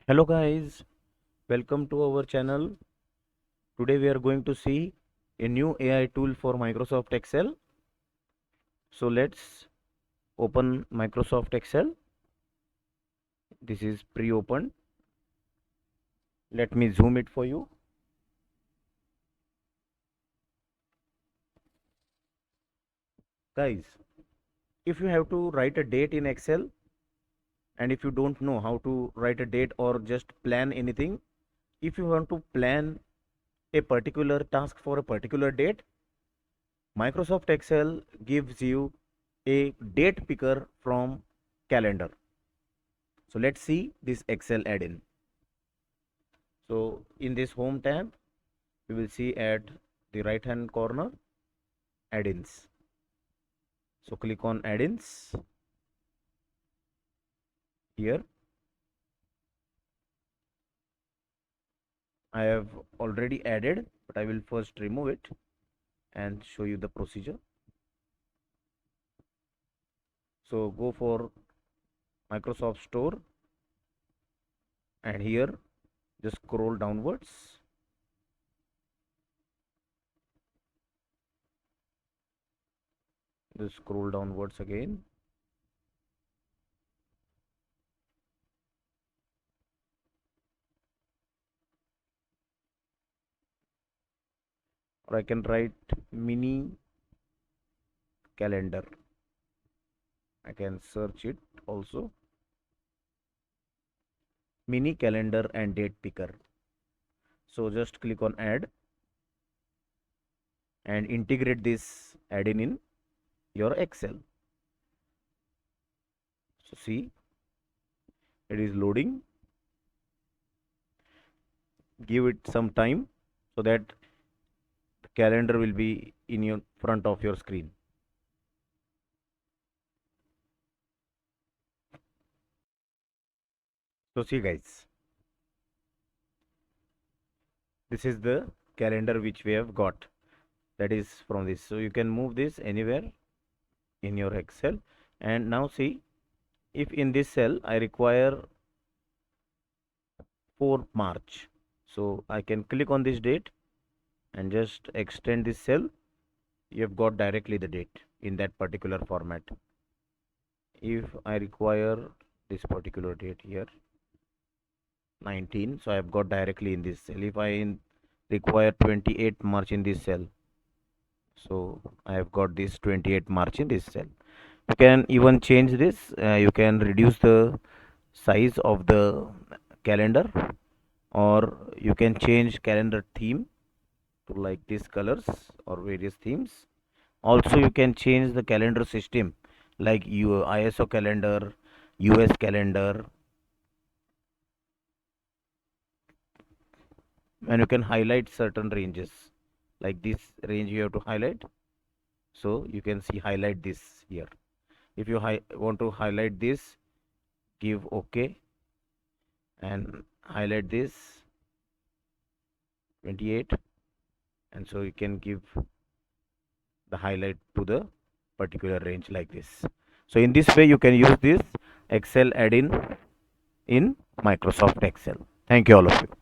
Hello guys, welcome to our channel. Today we are going to see a new AI tool for Microsoft Excel. So let's open Microsoft Excel. This is pre-opened. Let me zoom it for you. Guys, if you have to write a date in Excel and if you don't know how to write a date or just plan anything, if you want to plan a particular task for a particular date, Microsoft Excel gives you a date picker from calendar. So let's see this Excel add-in. So in this home tab, we will see at the right hand corner add-ins. So click on add-ins here. I have already added, but I will first remove it and show you the procedure. So go for Microsoft Store and here just scroll downwards. Just scroll downwards again. Or I can write mini calendar. I can search it also. Mini calendar and date picker. So just click on add and integrate this add-in in your Excel. So see, it is loading. Give it some time so that the calendar will be in your front of your screen. So see guys, this is the calendar which we have got, that is from this. So you can move this anywhere in your Excel. And now see, if in this cell I require 4 March, so I can click on this date and just extend this cell. You have got directly the date in that particular format. If I require this particular date here, 19, so I have got directly in this cell. If I require 28 March in this cell, so I have got this 28 March in this cell. You can even change this. You can reduce the size of the calendar, or you can change calendar theme to like these colors or various themes. Also you can change the calendar system like ISO calendar, US calendar, and you can highlight certain ranges like this range you have to highlight. So you can see highlight this here. If you want to highlight this, give OK and highlight this 28, and so you can give the highlight to the particular range like this. So in this way you can use this Excel add-in in Microsoft Excel. Thank you all of you.